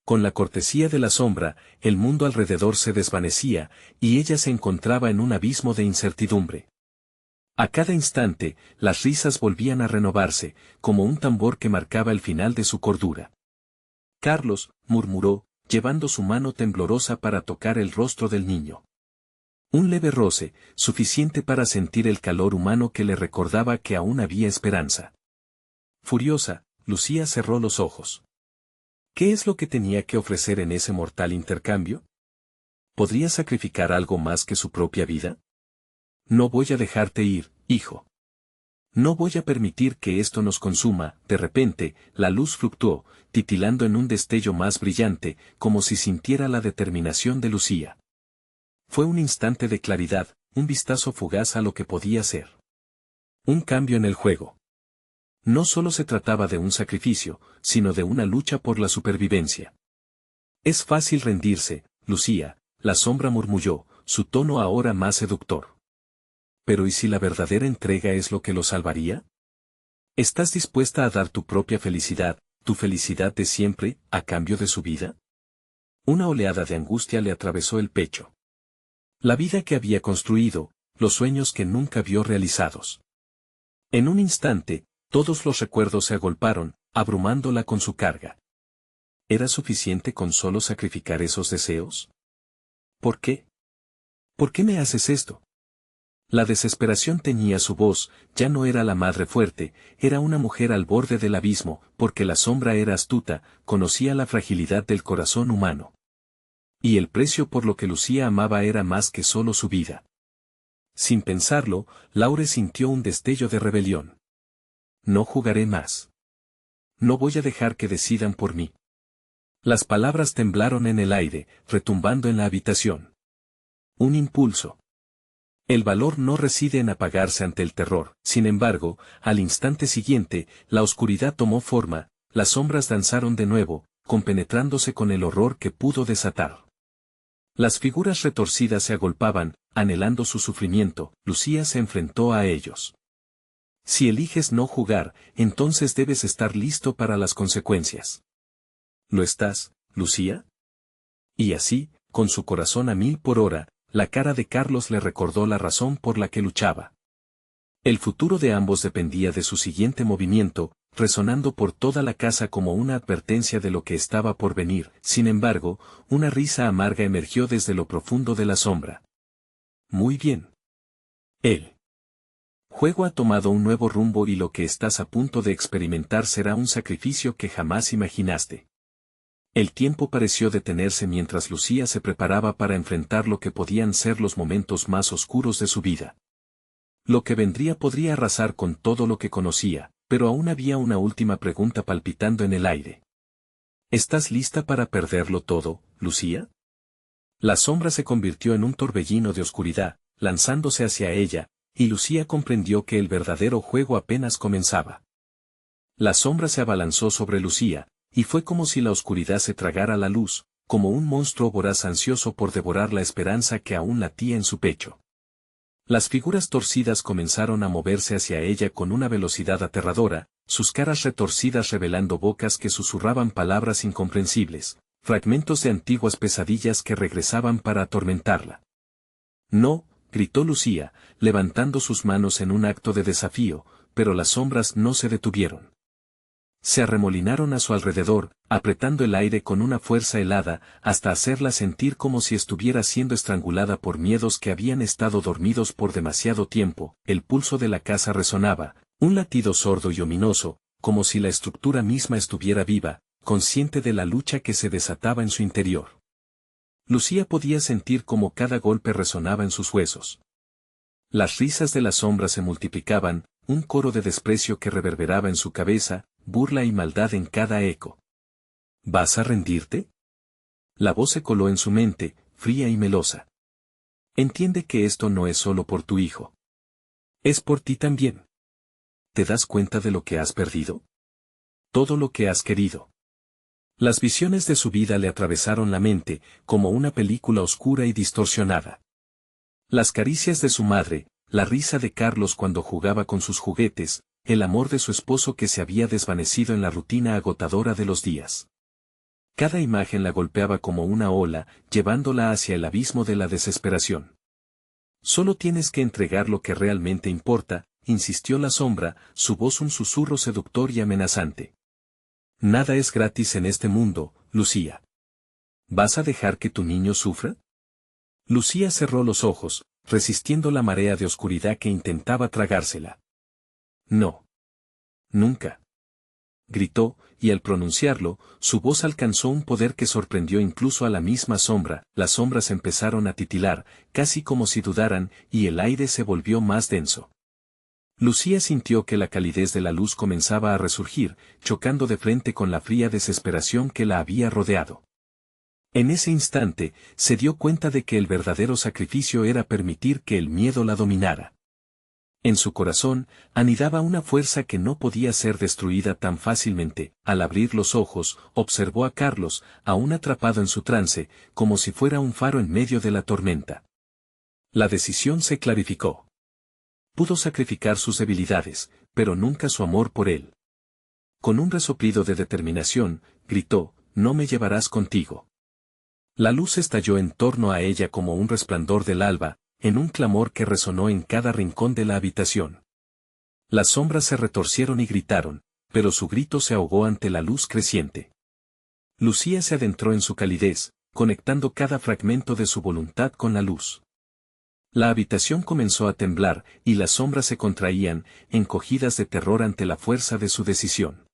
Con la cortesía de la sombra, el mundo alrededor se desvanecía, y ella se encontraba en un abismo de incertidumbre. A cada instante, las risas volvían a renovarse, como un tambor que marcaba el final de su cordura. Carlos, murmuró, llevando su mano temblorosa para tocar el rostro del niño. Un leve roce, suficiente para sentir el calor humano que le recordaba que aún había esperanza. Furiosa, Lucía cerró los ojos. ¿Qué es lo que tenía que ofrecer en ese mortal intercambio? ¿Podría sacrificar algo más que su propia vida? No voy a dejarte ir, hijo. No voy a permitir que esto nos consuma. De repente, la luz fluctuó, titilando en un destello más brillante, como si sintiera la determinación de Lucía. Fue un instante de claridad, un vistazo fugaz a lo que podía ser. Un cambio en el juego. No solo se trataba de un sacrificio, sino de una lucha por la supervivencia. Es fácil rendirse, Lucía, la sombra murmulló, su tono ahora más seductor. Pero ¿y si la verdadera entrega es lo que lo salvaría? ¿Estás dispuesta a dar tu propia felicidad, tu felicidad de siempre, a cambio de su vida? Una oleada de angustia le atravesó el pecho. La vida que había construido, los sueños que nunca vio realizados. En un instante, todos los recuerdos se agolparon, abrumándola con su carga. ¿Era suficiente con solo sacrificar esos deseos? ¿Por qué? ¿Por qué me haces esto? La desesperación teñía su voz, ya no era la madre fuerte, era una mujer al borde del abismo, porque la sombra era astuta, conocía la fragilidad del corazón humano. Y el precio por lo que Lucía amaba era más que solo su vida. Sin pensarlo, Laure sintió un destello de rebelión. No jugaré más. No voy a dejar que decidan por mí. Las palabras temblaron en el aire, retumbando en la habitación. Un impulso. El valor no reside en apagarse ante el terror, sin embargo, al instante siguiente, la oscuridad tomó forma, las sombras danzaron de nuevo, compenetrándose con el horror que pudo desatar. Las figuras retorcidas se agolpaban, anhelando su sufrimiento. Lucía se enfrentó a ellos. Si eliges no jugar, entonces debes estar listo para las consecuencias. ¿Lo estás, Lucía? Y así, con su corazón a 1000 por hora, la cara de Carlos le recordó la razón por la que luchaba. El futuro de ambos dependía de su siguiente movimiento, resonando por toda la casa como una advertencia de lo que estaba por venir. Sin embargo, una risa amarga emergió desde lo profundo de la sombra. Muy bien. El juego ha tomado un nuevo rumbo y lo que estás a punto de experimentar será un sacrificio que jamás imaginaste. El tiempo pareció detenerse mientras Lucía se preparaba para enfrentar lo que podían ser los momentos más oscuros de su vida. Lo que vendría podría arrasar con todo lo que conocía, pero aún había una última pregunta palpitando en el aire. ¿Estás lista para perderlo todo, Lucía? La sombra se convirtió en un torbellino de oscuridad, lanzándose hacia ella, y Lucía comprendió que el verdadero juego apenas comenzaba. La sombra se abalanzó sobre Lucía, y fue como si la oscuridad se tragara la luz, como un monstruo voraz ansioso por devorar la esperanza que aún latía en su pecho. Las figuras torcidas comenzaron a moverse hacia ella con una velocidad aterradora, sus caras retorcidas revelando bocas que susurraban palabras incomprensibles, fragmentos de antiguas pesadillas que regresaban para atormentarla. No, gritó Lucía, levantando sus manos en un acto de desafío, pero las sombras no se detuvieron. Se arremolinaron a su alrededor, apretando el aire con una fuerza helada, hasta hacerla sentir como si estuviera siendo estrangulada por miedos que habían estado dormidos por demasiado tiempo. El pulso de la casa resonaba, un latido sordo y ominoso, como si la estructura misma estuviera viva, consciente de la lucha que se desataba en su interior. Lucía podía sentir cómo cada golpe resonaba en sus huesos. Las risas de la sombra se multiplicaban, un coro de desprecio que reverberaba en su cabeza, burla y maldad en cada eco. ¿Vas a rendirte? La voz se coló en su mente, fría y melosa. Entiende que esto no es solo por tu hijo. Es por ti también. ¿Te das cuenta de lo que has perdido? Todo lo que has querido. Las visiones de su vida le atravesaron la mente, como una película oscura y distorsionada. Las caricias de su madre, la risa de Carlos cuando jugaba con sus juguetes, el amor de su esposo que se había desvanecido en la rutina agotadora de los días. Cada imagen la golpeaba como una ola, llevándola hacia el abismo de la desesperación. Solo tienes que entregar lo que realmente importa, insistió la sombra, su voz un susurro seductor y amenazante. Nada es gratis en este mundo, Lucía. ¿Vas a dejar que tu niño sufra? Lucía cerró los ojos, resistiendo la marea de oscuridad que intentaba tragársela. No. Nunca. Gritó, y al pronunciarlo, su voz alcanzó un poder que sorprendió incluso a la misma sombra. Las sombras empezaron a titilar, casi como si dudaran, y el aire se volvió más denso. Lucía sintió que la calidez de la luz comenzaba a resurgir, chocando de frente con la fría desesperación que la había rodeado. En ese instante, se dio cuenta de que el verdadero sacrificio era permitir que el miedo la dominara. En su corazón, anidaba una fuerza que no podía ser destruida tan fácilmente. Al abrir los ojos, observó a Carlos, aún atrapado en su trance, como si fuera un faro en medio de la tormenta. La decisión se clarificó. Pudo sacrificar sus debilidades, pero nunca su amor por él. Con un resoplido de determinación, gritó, «No me llevarás contigo». La luz estalló en torno a ella como un resplandor del alba, en un clamor que resonó en cada rincón de la habitación. Las sombras se retorcieron y gritaron, pero su grito se ahogó ante la luz creciente. Lucía se adentró en su calidez, conectando cada fragmento de su voluntad con la luz. La habitación comenzó a temblar, y las sombras se contraían, encogidas de terror ante la fuerza de su decisión.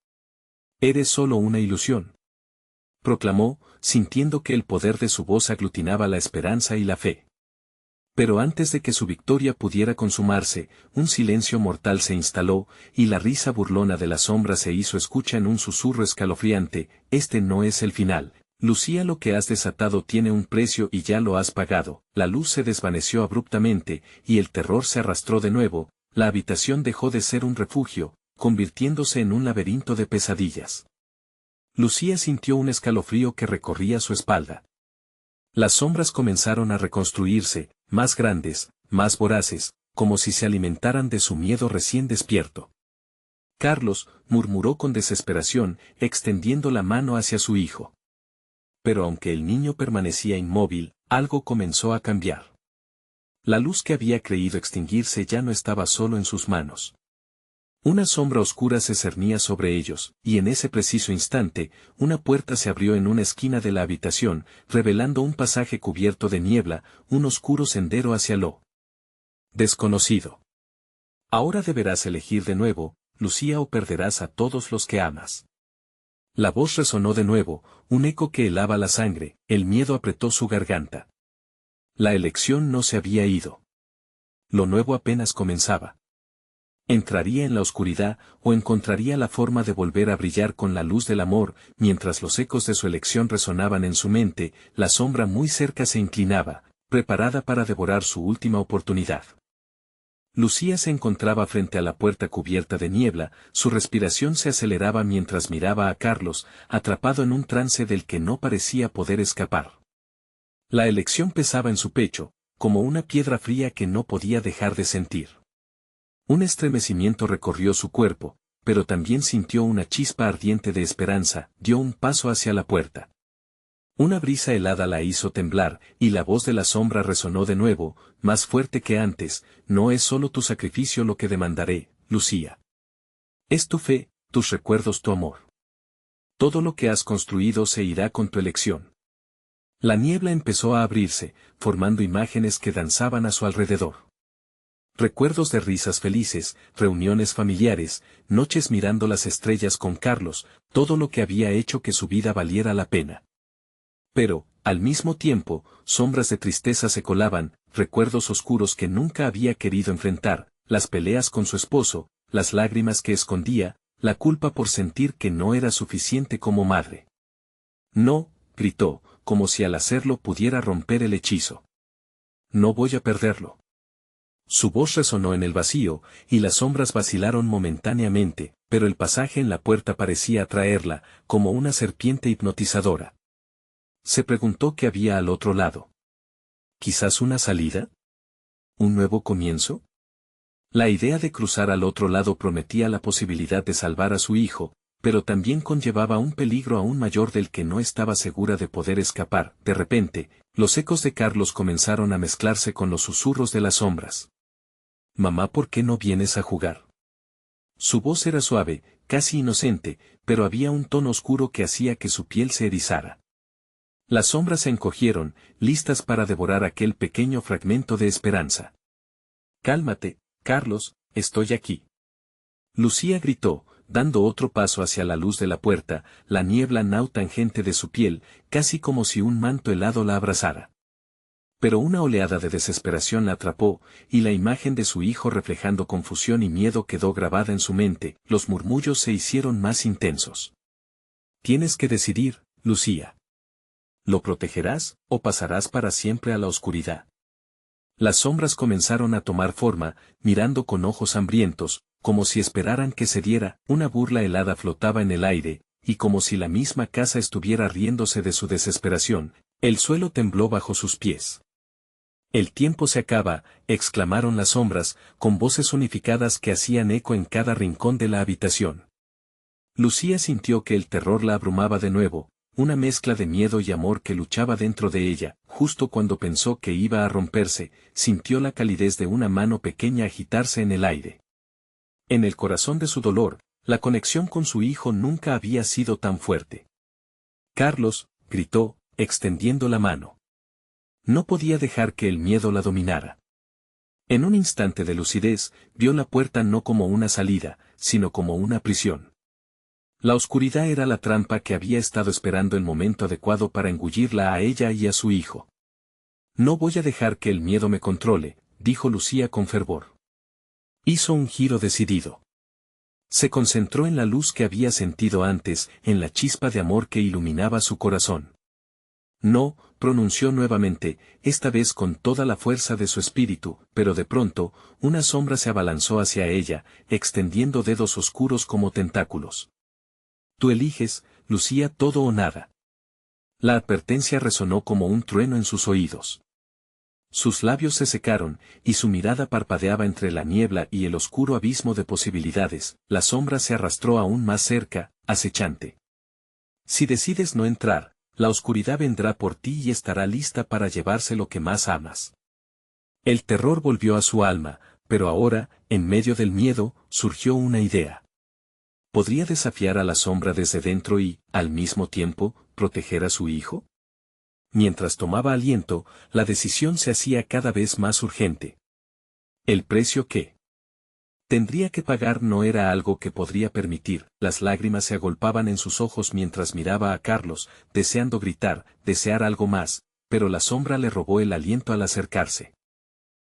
«Eres solo una ilusión», proclamó, sintiendo que el poder de su voz aglutinaba la esperanza y la fe. Pero antes de que su victoria pudiera consumarse, un silencio mortal se instaló, y la risa burlona de la sombra se hizo escucha en un susurro escalofriante. «Este no es el final. Lucía, lo que has desatado tiene un precio y ya lo has pagado». La luz se desvaneció abruptamente, y el terror se arrastró de nuevo. La habitación dejó de ser un refugio, convirtiéndose en un laberinto de pesadillas. Lucía sintió un escalofrío que recorría su espalda. Las sombras comenzaron a reconstruirse, más grandes, más voraces, como si se alimentaran de su miedo recién despierto. «Carlos», murmuró con desesperación, extendiendo la mano hacia su hijo. Pero aunque el niño permanecía inmóvil, algo comenzó a cambiar. La luz que había creído extinguirse ya no estaba solo en sus manos. Una sombra oscura se cernía sobre ellos, y en ese preciso instante, una puerta se abrió en una esquina de la habitación, revelando un pasaje cubierto de niebla, un oscuro sendero hacia lo desconocido. «Ahora deberás elegir de nuevo, Lucía, o perderás a todos los que amas». La voz resonó de nuevo, un eco que helaba la sangre. El miedo apretó su garganta. La elección no se había ido. Lo nuevo apenas comenzaba. Entraría en la oscuridad, o encontraría la forma de volver a brillar con la luz del amor. Mientras los ecos de su elección resonaban en su mente, la sombra muy cerca se inclinaba, preparada para devorar su última oportunidad. Lucía se encontraba frente a la puerta cubierta de niebla, su respiración se aceleraba mientras miraba a Carlos, atrapado en un trance del que no parecía poder escapar. La elección pesaba en su pecho, como una piedra fría que no podía dejar de sentir. Un estremecimiento recorrió su cuerpo, pero también sintió una chispa ardiente de esperanza. Dio un paso hacia la puerta. Una brisa helada la hizo temblar, y la voz de la sombra resonó de nuevo, más fuerte que antes: «No es solo tu sacrificio lo que demandaré, Lucía. Es tu fe, tus recuerdos, tu amor. Todo lo que has construido se irá con tu elección». La niebla empezó a abrirse, formando imágenes que danzaban a su alrededor. Recuerdos de risas felices, reuniones familiares, noches mirando las estrellas con Carlos, todo lo que había hecho que su vida valiera la pena. Pero, al mismo tiempo, sombras de tristeza se colaban, recuerdos oscuros que nunca había querido enfrentar, las peleas con su esposo, las lágrimas que escondía, la culpa por sentir que no era suficiente como madre. «No», gritó, como si al hacerlo pudiera romper el hechizo. No voy a perderlo. Su voz resonó en el vacío, y las sombras vacilaron momentáneamente, pero el pasaje en la puerta parecía atraerla, como una serpiente hipnotizadora. Se preguntó qué había al otro lado. ¿Quizás una salida? ¿Un nuevo comienzo? La idea de cruzar al otro lado prometía la posibilidad de salvar a su hijo, pero también conllevaba un peligro aún mayor del que no estaba segura de poder escapar. De repente, los ecos de Carlos comenzaron a mezclarse con los susurros de las sombras. «Mamá, ¿por qué no vienes a jugar?» Su voz era suave, casi inocente, pero había un tono oscuro que hacía que su piel se erizara. Las sombras se encogieron, listas para devorar aquel pequeño fragmento de esperanza. «Cálmate, Carlos, estoy aquí». Lucía gritó, dando otro paso hacia la luz de la puerta, la niebla tangente de su piel, casi como si un manto helado la abrazara. Pero una oleada de desesperación la atrapó, y la imagen de su hijo reflejando confusión y miedo quedó grabada en su mente. Los murmullos se hicieron más intensos. «Tienes que decidir, Lucía. ¿Lo protegerás, o pasarás para siempre a la oscuridad?» Las sombras comenzaron a tomar forma, mirando con ojos hambrientos, como si esperaran que se diera. Una burla helada flotaba en el aire, y como si la misma casa estuviera riéndose de su desesperación. El suelo tembló bajo sus pies. «El tiempo se acaba», exclamaron las sombras, con voces unificadas que hacían eco en cada rincón de la habitación. Lucía sintió que el terror la abrumaba de nuevo, una mezcla de miedo y amor que luchaba dentro de ella. Justo cuando pensó que iba a romperse, sintió la calidez de una mano pequeña agitarse en el aire. En el corazón de su dolor, la conexión con su hijo nunca había sido tan fuerte. «Carlos», gritó, extendiendo la mano. No podía dejar que el miedo la dominara. En un instante de lucidez, vio la puerta no como una salida, sino como una prisión. La oscuridad era la trampa que había estado esperando el momento adecuado para engullirla a ella y a su hijo. «No voy a dejar que el miedo me controle», dijo Lucía con fervor. Hizo un giro decidido. Se concentró en la luz que había sentido antes, en la chispa de amor que iluminaba su corazón. «No», pronunció nuevamente, esta vez con toda la fuerza de su espíritu, pero de pronto, una sombra se abalanzó hacia ella, extendiendo dedos oscuros como tentáculos. «Tú eliges, Lucía, todo o nada». La advertencia resonó como un trueno en sus oídos. Sus labios se secaron, y su mirada parpadeaba entre la niebla y el oscuro abismo de posibilidades. La sombra se arrastró aún más cerca, acechante. «Si decides no entrar, la oscuridad vendrá por ti y estará lista para llevarse lo que más amas». El terror volvió a su alma, pero ahora, en medio del miedo, surgió una idea. ¿Podría desafiar a la sombra desde dentro y, al mismo tiempo, proteger a su hijo? Mientras tomaba aliento, la decisión se hacía cada vez más urgente. El precio que tendría que pagar no era algo que podría permitir. Las lágrimas se agolpaban en sus ojos mientras miraba a Carlos, deseando gritar, desear algo más, pero la sombra le robó el aliento al acercarse.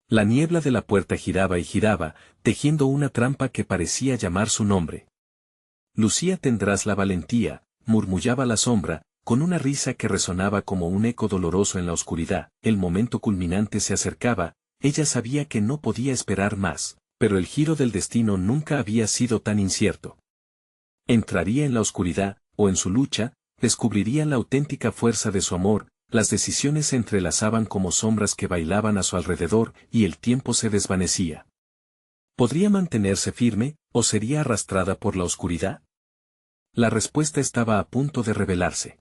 La niebla de la puerta giraba y giraba, tejiendo una trampa que parecía llamar su nombre. «Lucía, tendrás la valentía», murmullaba la sombra, con una risa que resonaba como un eco doloroso en la oscuridad. El momento culminante se acercaba, ella sabía que no podía esperar más. Pero el giro del destino nunca había sido tan incierto. Entraría en la oscuridad, o en su lucha, descubriría la auténtica fuerza de su amor. Las decisiones se entrelazaban como sombras que bailaban a su alrededor, y el tiempo se desvanecía. ¿Podría mantenerse firme, o sería arrastrada por la oscuridad? La respuesta estaba a punto de revelarse.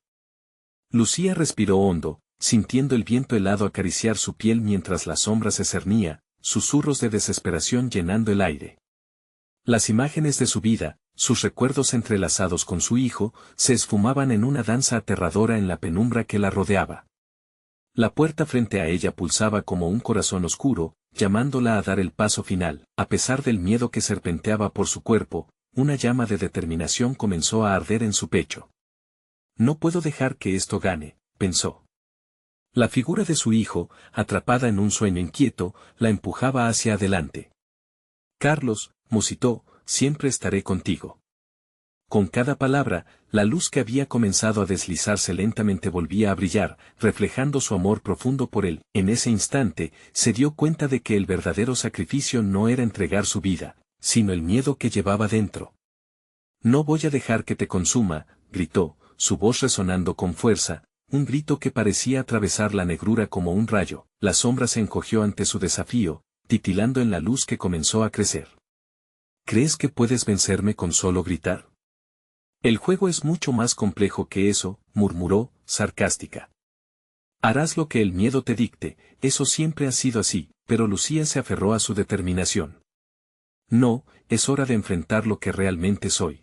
Lucía respiró hondo, sintiendo el viento helado acariciar su piel mientras la sombra se cernía, susurros de desesperación llenando el aire. Las imágenes de su vida, sus recuerdos entrelazados con su hijo, se esfumaban en una danza aterradora en la penumbra que la rodeaba. La puerta frente a ella pulsaba como un corazón oscuro, llamándola a dar el paso final. A pesar del miedo que serpenteaba por su cuerpo, una llama de determinación comenzó a arder en su pecho. «No puedo dejar que esto gane», pensó. La figura de su hijo, atrapada en un sueño inquieto, la empujaba hacia adelante. «Carlos», musitó, «siempre estaré contigo». Con cada palabra, la luz que había comenzado a deslizarse lentamente volvía a brillar, reflejando su amor profundo por él. En ese instante, se dio cuenta de que el verdadero sacrificio no era entregar su vida, sino el miedo que llevaba dentro. No voy a dejar que te consuma, gritó, su voz resonando con fuerza, un grito que parecía atravesar la negrura como un rayo. La sombra se encogió ante su desafío, titilando en la luz que comenzó a crecer. ¿Crees que puedes vencerme con solo gritar? El juego es mucho más complejo que eso, murmuró, sarcástica. Harás lo que el miedo te dicte, eso siempre ha sido así, pero Lucía se aferró a su determinación. No, es hora de enfrentar lo que realmente soy.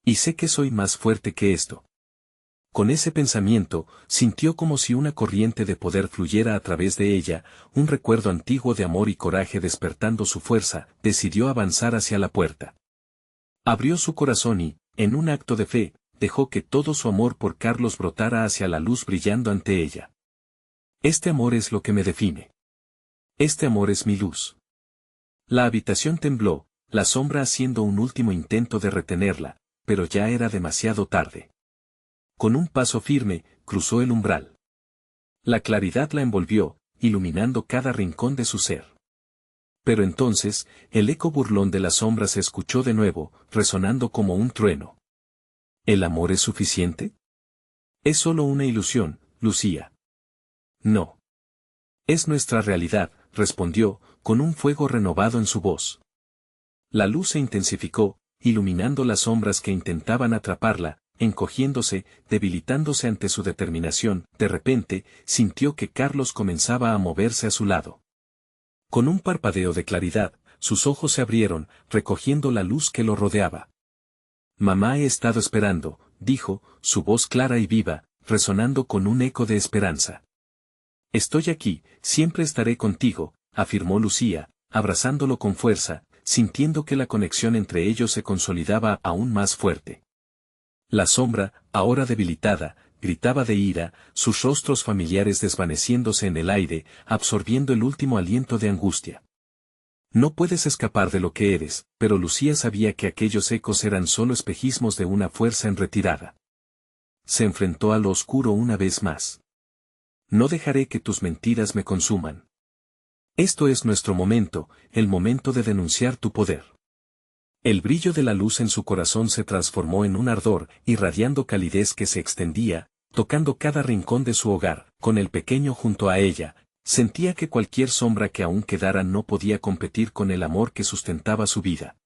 Y sé que soy más fuerte que esto. Con ese pensamiento, sintió como si una corriente de poder fluyera a través de ella, un recuerdo antiguo de amor y coraje despertando su fuerza, decidió avanzar hacia la puerta. Abrió su corazón y, en un acto de fe, dejó que todo su amor por Carlos brotara hacia la luz brillando ante ella. Este amor es lo que me define. Este amor es mi luz. La habitación tembló, la sombra haciendo un último intento de retenerla, pero ya era demasiado tarde. Con un paso firme, cruzó el umbral. La claridad la envolvió, iluminando cada rincón de su ser. Pero entonces, el eco burlón de la sombra se escuchó de nuevo, resonando como un trueno. ¿El amor es suficiente? Es solo una ilusión, Lucía. No. Es nuestra realidad, respondió, con un fuego renovado en su voz. La luz se intensificó, iluminando las sombras que intentaban atraparla, encogiéndose, debilitándose ante su determinación. De repente, sintió que Carlos comenzaba a moverse a su lado. Con un parpadeo de claridad, sus ojos se abrieron, recogiendo la luz que lo rodeaba. Mamá, he estado esperando, dijo, su voz clara y viva, resonando con un eco de esperanza. Estoy aquí, siempre estaré contigo, afirmó Lucía, abrazándolo con fuerza, sintiendo que la conexión entre ellos se consolidaba aún más fuerte. La sombra, ahora debilitada, gritaba de ira, sus rostros familiares desvaneciéndose en el aire, absorbiendo el último aliento de angustia. No puedes escapar de lo que eres, pero Lucía sabía que aquellos ecos eran solo espejismos de una fuerza en retirada. Se enfrentó a lo oscuro una vez más. No dejaré que tus mentiras me consuman. Esto es nuestro momento, el momento de denunciar tu poder. El brillo de la luz en su corazón se transformó en un ardor, irradiando calidez que se extendía, tocando cada rincón de su hogar. Con el pequeño junto a ella, sentía que cualquier sombra que aún quedara no podía competir con el amor que sustentaba su vida.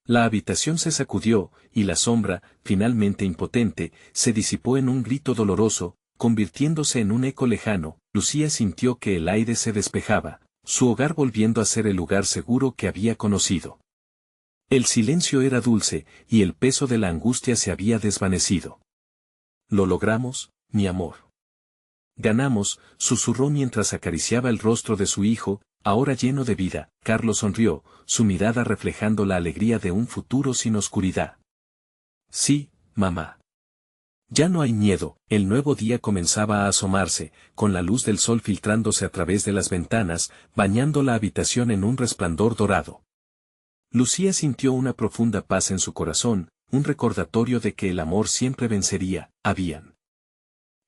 La habitación se sacudió, y la sombra, finalmente impotente, se disipó en un grito doloroso, convirtiéndose en un eco lejano. Lucía sintió que el aire se despejaba, su hogar volviendo a ser el lugar seguro que había conocido. El silencio era dulce, y el peso de la angustia se había desvanecido. Lo logramos, mi amor. Ganamos, susurró mientras acariciaba el rostro de su hijo, ahora lleno de vida. Carlos sonrió, su mirada reflejando la alegría de un futuro sin oscuridad. Sí, mamá. Ya no hay miedo, el nuevo día comenzaba a asomarse, con la luz del sol filtrándose a través de las ventanas, bañando la habitación en un resplandor dorado. Lucía sintió una profunda paz en su corazón, un recordatorio de que el amor siempre vencería. Habían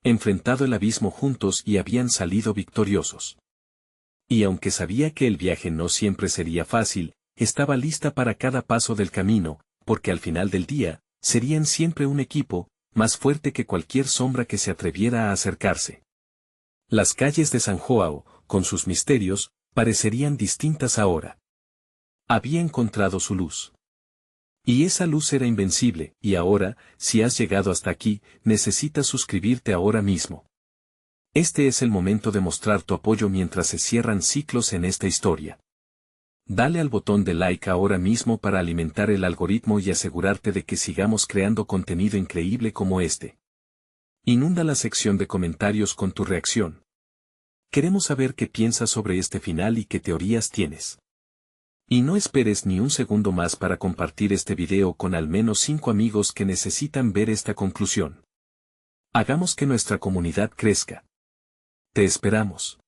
enfrentado el abismo juntos y habían salido victoriosos. Y aunque sabía que el viaje no siempre sería fácil, estaba lista para cada paso del camino, porque al final del día, serían siempre un equipo, más fuerte que cualquier sombra que se atreviera a acercarse. Las calles de San João, con sus misterios, parecerían distintas ahora. Había encontrado su luz. Y esa luz era invencible, y ahora, si has llegado hasta aquí, necesitas suscribirte ahora mismo. Este es el momento de mostrar tu apoyo mientras se cierran ciclos en esta historia. Dale al botón de like ahora mismo para alimentar el algoritmo y asegurarte de que sigamos creando contenido increíble como este. Inunda la sección de comentarios con tu reacción. Queremos saber qué piensas sobre este final y qué teorías tienes. Y no esperes ni un segundo más para compartir este video con al menos 5 amigos que necesitan ver esta conclusión. Hagamos que nuestra comunidad crezca. Te esperamos.